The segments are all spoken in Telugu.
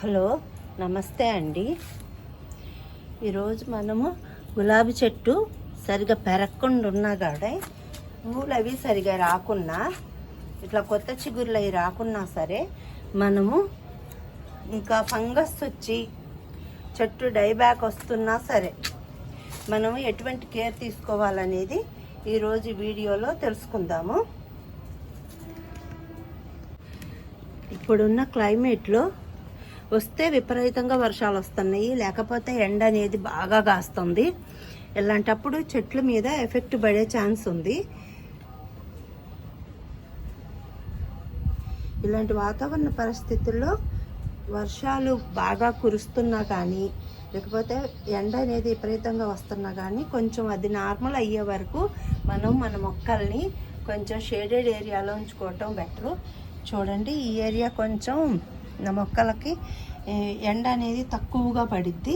హలో నమస్తే అండి. ఈరోజు మనము గులాబీ చెట్టు సరిగా పెరగకుండా ఉన్నా కాడే పూలు అవి సరిగా రాకున్నా ఇట్లా కొత్త చిగుర్లు అవి రాకున్నా సరే మనము ఇంకా ఫంగస్ వచ్చి చెట్టు డైబ్యాక్ వస్తున్నా సరే మనము ఎటువంటి కేర్ తీసుకోవాలనేది ఈరోజు వీడియోలో తెలుసుకుందాము. ఇప్పుడున్న క్లైమేట్లో వస్తే విపరీతంగా వర్షాలు వస్తున్నాయి, లేకపోతే ఎండ అనేది బాగా కాస్తుంది. ఇలాంటప్పుడు చెట్ల మీద ఎఫెక్ట్ పడే ఛాన్స్ ఉంది. ఇలాంటి వాతావరణ పరిస్థితుల్లో వర్షాలు బాగా కురుస్తున్నా కానీ లేకపోతే ఎండ అనేది విపరీతంగా వస్తున్నా కానీ కొంచెం అది నార్మల్ అయ్యే వరకు మనం మన మొక్కల్ని కొంచెం షేడెడ్ ఏరియాలో ఉంచుకోవటం బెటరు. చూడండి, ఈ ఏరియా కొంచెం నా మొక్కలకి ఎండ అనేది తక్కువగా పడిద్ది.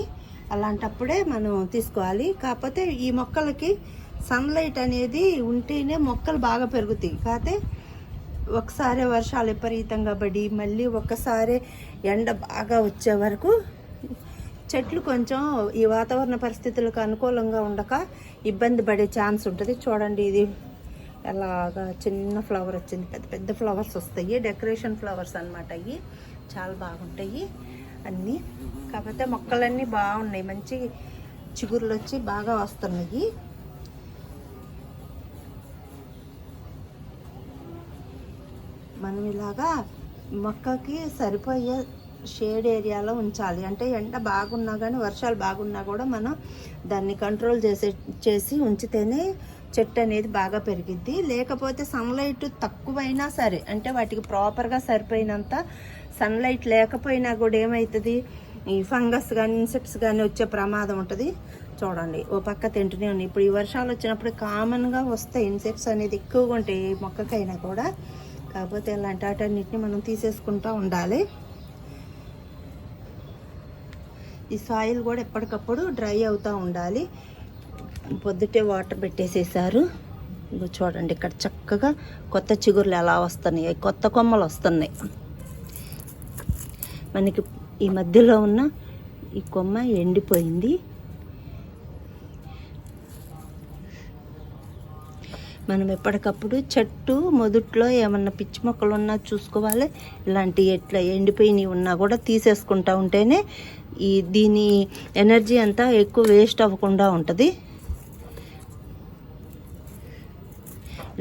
అలాంటప్పుడే మనం తీసుకోవాలి. కాకపోతే ఈ మొక్కలకి సన్లైట్ అనేది ఉంటేనే మొక్కలు బాగా పెరుగుతాయి. కాకపోతే ఒకసారి వర్షాలు విపరీతంగా పడి మళ్ళీ ఒకసారి ఎండ బాగా వచ్చే వరకు చెట్లు కొంచెం ఈ వాతావరణ పరిస్థితులకు అనుకూలంగా ఉండక ఇబ్బంది పడే ఛాన్స్ ఉంటుంది. చూడండి, ఇది ఎలాగా చిన్న ఫ్లవర్ వచ్చింది, పెద్ద పెద్ద ఫ్లవర్స్ వస్తాయి, డెకరేషన్ ఫ్లవర్స్ అన్నమాట. అవి చాలా బాగుంటాయి అన్నీ. కాకపోతే మొక్కలన్నీ బాగున్నాయి, మంచి చిగుర్లు వచ్చి బాగా వస్తున్నాయి. మనం ఇలాగా మొక్కకి సరిపోయే షేడ్ ఏరియాలో ఉంచాలి. అంటే ఎండ బాగున్నా కానీ వర్షాలు బాగున్నా కూడా మనం దాన్ని కంట్రోల్ చేసి ఉంచితేనే చెట్టు అనేది బాగా పెరిగిద్ది. లేకపోతే సన్లైట్ తక్కువైనా సరే, అంటే వాటికి ప్రాపర్గా సరిపోయినంత సన్లైట్ లేకపోయినా కూడా ఏమవుతుంది, ఈ ఫంగస్ కానీ ఇన్సెక్ట్స్ కానీ వచ్చే ప్రమాదం ఉంటుంది. చూడండి, ఓ పక్క తింటూనే ఉన్నాయి. ఇప్పుడు ఈ వర్షాలు వచ్చినప్పుడు కామన్గా వస్తాయి ఇన్సెక్ట్స్ అనేది ఎక్కువగా ఉంటాయి ఏ మొక్కకైనా కూడా. కాకపోతే ఇలాంటి వాటన్నిటిని మనం తీసేసుకుంటూ ఉండాలి. ఈ సాయిల్ కూడా ఎప్పటికప్పుడు డ్రై అవుతూ ఉండాలి. పొద్దుటే వాటర్ పెట్టేసేసారు. ఇగో చూడండి, ఇక్కడ చక్కగా కొత్త చిగుర్లు ఎలా వస్తున్నాయి, కొత్త కొమ్మలు వస్తున్నాయి. మనకి ఈ మధ్యలో ఉన్న ఈ కొమ్మ ఎండిపోయింది. మనం ఎప్పటికప్పుడు చెట్టు మొదట్లో ఏమన్నా పిచ్చి మొక్కలు ఉన్నా చూసుకోవాలి. ఇలాంటి ఎట్లా ఎండిపోయినవి ఉన్నా కూడా తీసేసుకుంటా ఉంటేనే దీని ఎనర్జీ అంతా ఎక్కువ వేస్ట్ అవ్వకుండా ఉంటుంది.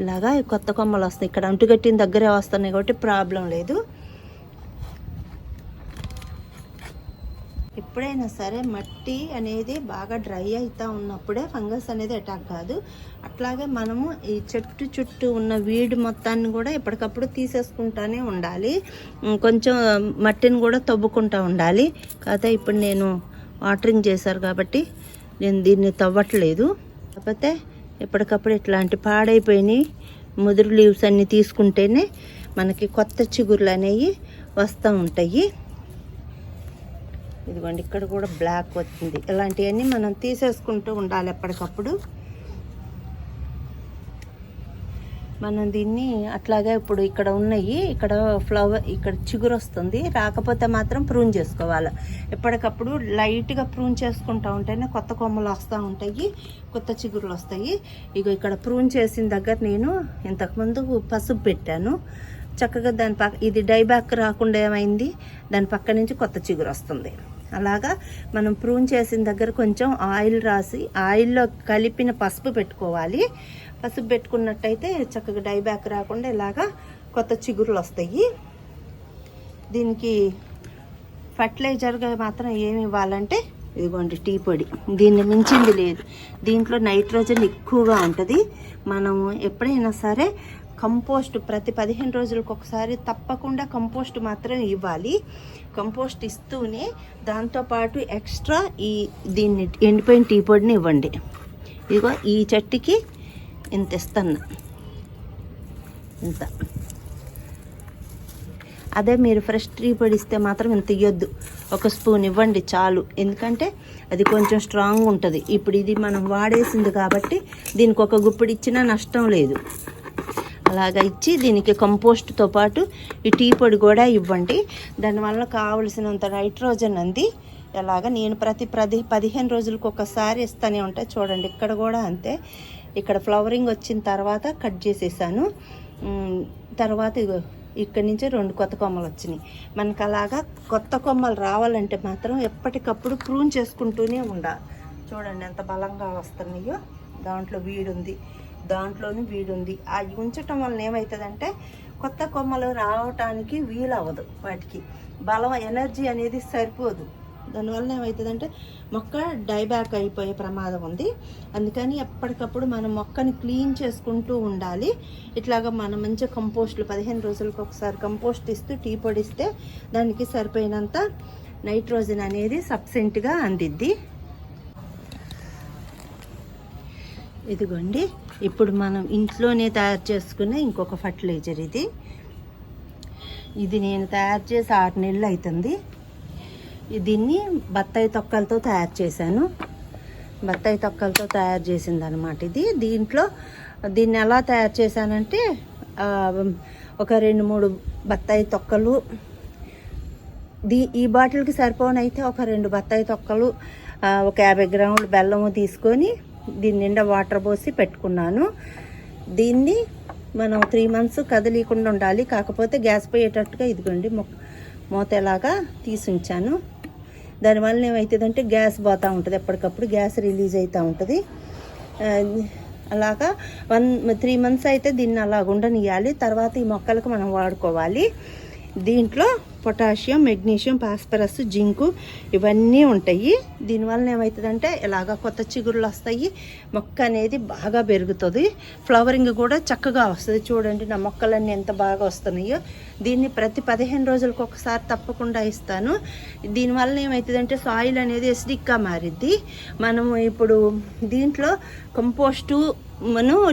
ఇలాగా కొత్త కొమ్మలు వస్తాయి. ఇక్కడ అంటుగట్టిన దగ్గరే వస్తున్నాయి కాబట్టి ప్రాబ్లం లేదు. ఎప్పుడైనా సరే మట్టి అనేది బాగా డ్రై అవుతూ ఉన్నప్పుడే ఫంగస్ అనేది అటాక్ కాదు. అట్లాగే మనము ఈ చెట్టు చుట్టూ ఉన్న వీడు మొత్తాన్ని కూడా ఎప్పటికప్పుడు తీసేసుకుంటానే ఉండాలి. కొంచెం మట్టిని కూడా తవ్వుకుంటూ ఉండాలి. కాకపోతే ఇప్పుడు నేను వాటరింగ్ చేశారు కాబట్టి నేను దీన్ని తవ్వట్లేదు. కాకపోతే ఎప్పటికప్పుడు ఇట్లాంటి పాడైపోయినాయి ముదురు లీవ్స్ అన్నీ తీసుకుంటేనే మనకి కొత్త చిగుర్లు అనేవి వస్తూ ఉంటాయి. ఇదిగోండి, ఇక్కడ కూడా బ్లాక్ వచ్చింది. ఇలాంటివన్నీ మనం తీసేసుకుంటూ ఉండాలి ఎప్పటికప్పుడు. మనం దీన్ని అట్లాగే ఇప్పుడు ఇక్కడ ఉన్నాయి, ఇక్కడ ఫ్లవర్, ఇక్కడ చిగురు వస్తుంది. రాకపోతే మాత్రం ప్రూన్ చేసుకోవాలి. ఎప్పటికప్పుడు లైట్గా ప్రూన్ చేసుకుంటూ ఉంటేనే కొత్త కొమ్మలు వస్తూ ఉంటాయి, కొత్త చిగురులు వస్తాయి. ఇగో ఇక్కడ ప్రూన్ చేసిన దగ్గర నేను ఇంతకుముందు పసుపు పెట్టాను. చక్కగా దాని ఇది డైబ్యాక్ రాకుండా ఏమైంది, దాని పక్క నుంచి కొత్త చిగురు వస్తుంది. అలాగా మనం ప్రూన్ చేసిన దగ్గర కొంచెం ఆయిల్ రాసి ఆయిల్లో కలిపిన పసుపు పెట్టుకోవాలి. పసుపు పెట్టుకున్నట్టయితే చక్కగా డైబ్యాక్ రాకుండా ఇలాగా కొత్త చిగురులు వస్తాయి. దీనికి ఫర్టిలైజర్గా మాత్రం ఏమి ఇవ్వాలంటే ఇదిగోండి టీ పొడి, దీన్ని మించింది లేదు. దీంట్లో నైట్రోజన్ ఎక్కువగా ఉంటుంది. మనము ఎప్పుడైనా సరే కంపోస్ట్ ప్రతి 15 రోజులకు ఒకసారి తప్పకుండా కంపోస్ట్ మాత్రం ఇవ్వాలి. కంపోస్ట్ ఇస్తూనే దాంతోపాటు ఎక్స్ట్రా దీన్ని ఎండిపోయిన టీ పొడిని ఇవ్వండి. ఇదిగో ఈ చెట్టుకి ఇంత ఇస్తున్నా, ఇంత. అదే మీరు ఫ్రెష్ టీ పొడి ఇస్తే మాత్రం ఇంత ఇవ్వద్దు, 1 స్పూన్ ఇవ్వండి చాలు. ఎందుకంటే అది కొంచెం స్ట్రాంగ్ ఉంటుంది. ఇప్పుడు ఇది మనం వాడేసింది కాబట్టి దీనికి 1 గుప్పిడి ఇచ్చినా నష్టం లేదు. అలాగా ఇచ్చి దీనికి కంపోస్ట్తో పాటు ఈ టీ పొడి కూడా ఇవ్వండి. దానివల్ల కావలసినంత నైట్రోజన్ అంది. ఎలాగా నేను ప్రతి 15 రోజులకు ఒకసారి ఇస్తూనే ఉంటాయి. చూడండి ఇక్కడ కూడా అంతే. ఇక్కడ ఫ్లవరింగ్ వచ్చిన తర్వాత కట్ చేసేసాను. తర్వాత ఇక్కడి నుంచి 2 కొత్త కొమ్మలు వచ్చినాయి. మనకు అలాగా కొత్త కొమ్మలు రావాలంటే మాత్రం ఎప్పటికప్పుడు ప్రూన్ చేసుకుంటూనే ఉండాలి. చూడండి ఎంత బలంగా వస్తున్నాయో. దాంట్లో వీడుంది, దాంట్లోని వీడుంది. అవి ఉంచటం వలన ఏమవుతుందంటే కొత్త కొమ్మలు రావటానికి వీలవ్వదు. వాటికి బలం ఎనర్జీ అనేది సరిపోదు. దానివల్ల ఏమవుతుందంటే మొక్క డైబ్యాక్ అయిపోయే ప్రమాదం ఉంది. అందుకని ఎప్పటికప్పుడు మనం మొక్కని క్లీన్ చేసుకుంటూ ఉండాలి. ఇట్లాగా మనం మంచిగా కంపోస్ట్లు 15 రోజులకు ఒకసారి కంపోస్ట్ ఇస్తూ టీ పొడిస్తే దానికి సరిపోయినంత నైట్రోజన్ అనేది సబ్సెంట్గా అందిద్ది. ఇదిగోండి, ఇప్పుడు మనం ఇంట్లోనే తయారు చేసుకున్న ఇంకొక ఫర్టిలైజర్ ఇది నేను తయారు చేసి 6 నెలలు అవుతుంది. దీన్ని బత్తాయి తొక్కలతో తయారు చేశాను. బత్తాయి తొక్కలతో తయారు చేసింది అనమాట ఇది. దీన్ని ఎలా తయారు చేశానంటే ఒక 2-3 బత్తాయి తొక్కలు, ఈ బాటిల్కి సరిపోనైతే ఒక 2 బత్తాయి తొక్కలు, ఒక 50 గ్రాముల బెల్లము తీసుకొని దీని నిండా వాటర్ పోసి పెట్టుకున్నాను. దీన్ని మనం 3 మంత్స్ కదిలీకుండా ఉండాలి. కాకపోతే గ్యాస్ పోయేటట్టుగా ఇదిగోండి మూత ఎలాగా తీసి ఉంచాను. దానివల్ల ఏమవుతుందంటే గ్యాస్ పోతూ ఉంటుంది, ఎప్పటికప్పుడు గ్యాస్ రిలీజ్ అవుతూ ఉంటుంది. అలాగా 3 మంత్స్ అయితే దీన్ని అలాగ ఉండనియాలి. తర్వాత ఈ మొక్కలకు మనం వాడుకోవాలి. దీంట్లో పొటాషియం, మెగ్నీషియం, ఫాస్ఫరస్, జింకు ఇవన్నీ ఉంటాయి. దీనివల్ల ఏమవుతుందంటే ఇలాగ కొత్త చిగురులు వస్తాయి. మొక్క అనేది బాగా పెరుగుతుంది. ఫ్లవరింగ్ కూడా చక్కగా వస్తుంది. చూడండి నా మొక్కలన్నీ ఎంత బాగా వస్తున్నాయో. దీన్ని ప్రతి 15 రోజులకు ఒకసారి తప్పకుండా ఇస్తాను. దీనివల్ల ఏమవుతుందంటే సాయిల్ అనేది ఎసిడిక్గా మారిద్ది. మనము ఇప్పుడు దీంట్లో కంపోస్టు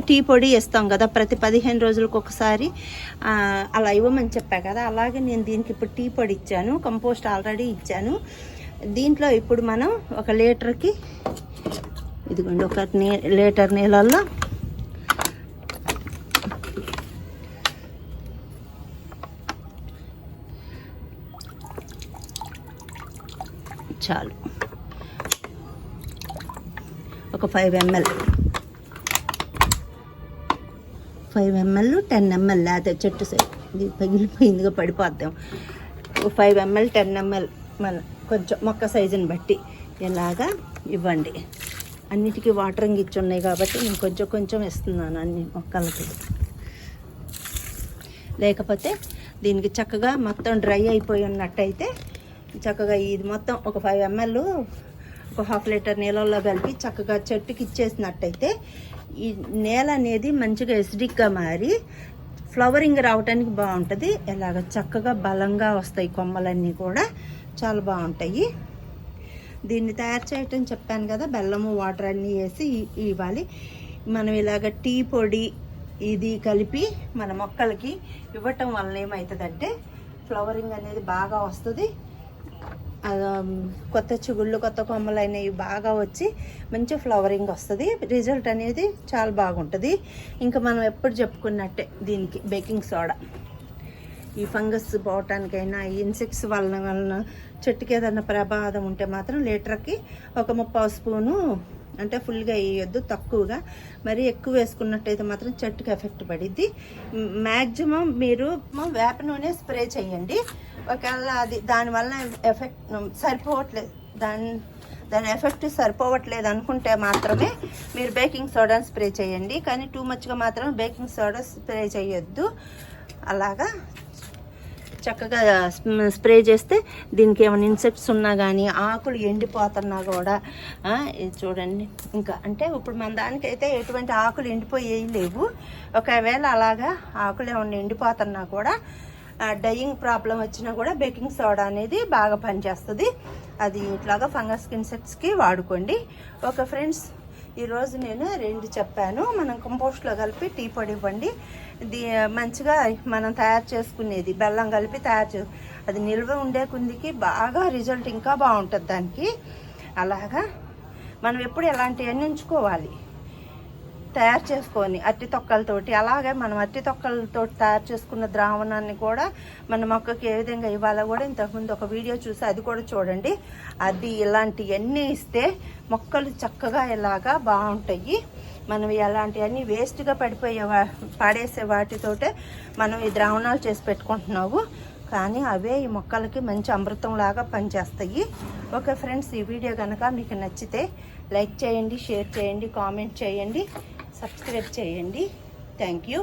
టీ పొడి ఇస్తాం కదా ప్రతి 15 రోజులకు ఒకసారి, అలా ఇవ్వమని చెప్పా కదా. అలాగే నేను దీనికి ఇప్పుడు టీ పొడి ఇచ్చాను, కంపోస్ట్ ఆల్రెడీ ఇచ్చాను. దీంట్లో ఇప్పుడు మనం 1 లీటర్కి ఇదిగోండి 1 లీటర్ నీళ్ళల్లో చాలు ఒక 5 ml 10 ml లేదా చెట్టు సైడ్ ఇది పగిలిపోయిందిగా పడిపోద్దాం. 5 ml 10 ml మన కొంచెం మొక్క సైజుని బట్టి ఇలాగా ఇవ్వండి. అన్నిటికీ వాటరింగ్ ఇచ్చి ఉన్నాయి కాబట్టి నేను కొంచెం ఇస్తున్నాను అన్ని మొక్కలకి. లేకపోతే దీనికి చక్కగా మొత్తం డ్రై అయిపోయి ఉన్నట్టయితే చక్కగా ఇది మొత్తం ఒక 5 ml ఒక 1/2 లీటర్ నీళ్ళల్లో కలిపి చక్కగా చెట్టుకి ఇచ్చేసినట్టయితే ఈ నేల అనేది మంచిగా ఎసిడిక్గా మారి ఫ్లవరింగ్ రావడానికి బాగుంటుంది. ఇలాగ చక్కగా బలంగా వస్తాయి కొమ్మలన్నీ కూడా చాలా బాగుంటాయి. దీన్ని తయారు చేయటం చెప్పాను కదా, బెల్లము వాటర్ అన్నీ వేసి ఇవ్వాలి. మనం ఇలాగ టీ పొడి ఇది కలిపి మన మొక్కలకి ఇవ్వటం వల్ల ఏమవుతుందంటే ఫ్లవరింగ్ అనేది బాగా వస్తుంది. కొత్త చిగుళ్ళు కొత్త కొమ్మలు అనేవి బాగా వచ్చి మంచి ఫ్లవరింగ్ వస్తుంది. రిజల్ట్ అనేది చాలా బాగుంటుంది. ఇంకా మనం ఎప్పుడు చెప్పుకున్నట్టే దీనికి బేకింగ్ సోడా, ఈ ఫంగస్ పోవటానికైనా ఈ ఇన్సెక్ట్స్ వలన చెట్టుకి ఏదైనా ప్రమాదం ఉంటే మాత్రం లీటర్కి ఒక 30 స్పూను, అంటే ఫుల్గా వేయొద్దు, తక్కువగా. మరి ఎక్కువ వేసుకున్నట్టయితే మాత్రం చెట్టుకి ఎఫెక్ట్ పడిద్ది. మ్యాక్సిమం మీరు వేప నూనె స్ప్రే చేయండి. ఒకవేళ అది దానివల్ల ఎఫెక్ట్ సరిపోవట్లేదు, దాని ఎఫెక్ట్ సరిపోవట్లేదు అనుకుంటే మాత్రమే మీరు బేకింగ్ సోడాని స్ప్రే చేయండి. కానీ టూ మచ్గా మాత్రం బేకింగ్ సోడా స్ప్రే చేయొద్దు. అలాగా చక్కగా స్ప్రే చేస్తే దీనికి ఏమైనా ఇన్సెక్ట్స్ ఉన్నా కానీ ఆకులు ఎండిపోతున్నా కూడా ఇది చూడండి. ఇంకా అంటే ఇప్పుడు మన దానికైతే ఎటువంటి ఆకులు ఎండిపోయి లేవు. ఒకవేళ అలాగా ఆకులు ఏమైనా ఎండిపోతున్నా కూడా డయింగ్ ప్రాబ్లం వచ్చినా కూడా బేకింగ్ సోడా అనేది బాగా పనిచేస్తుంది. అది ఇట్లాగా ఫంగస్ ఇన్సెక్ట్స్కి వాడుకోండి. ఓకే ఫ్రెండ్స్, ఈరోజు నేను 2 చెప్పాను. మనం కంపోస్ట్లో కలిపి టీ పొడి ఇవ్వండి. ఇది మంచిగా మనం తయారు చేసుకునేది బెల్లం కలిపి అది నిల్వ ఉండే కుందికి బాగా రిజల్ట్ ఇంకా బాగుంటుంది దానికి. అలాగా మనం ఎప్పుడు ఎలాంటివన్నీ ఉంచుకోవాలి. తయారు చేసుకొని అట్టి తొక్కలతోటి, అలాగే మనం అట్టి తొక్కలతో తయారు చేసుకున్న ద్రావణాన్ని కూడా మన మొక్కకి ఏ విధంగా ఇవ్వాలో కూడా ఇంతకుముందు ఒక వీడియో చూసి అది కూడా చూడండి. అది ఇలాంటివన్నీ ఇస్తే మొక్కలు చక్కగా ఇలాగా బాగుంటాయి. మనం ఎలాంటివన్నీ వేస్ట్గా పడేసే వాటితోటే మనం ఈ ద్రావణాలు చేసి పెట్టుకుంటున్నాము, కానీ అవే ఈ మొక్కలకి మంచి అమృతంలాగా పనిచేస్తాయి. ఓకే ఫ్రెండ్స్, ఈ వీడియో కనుక మీకు నచ్చితే లైక్ చేయండి, షేర్ చేయండి, కామెంట్ చేయండి, సబ్స్క్రైబ్ చేయండి. Thank you.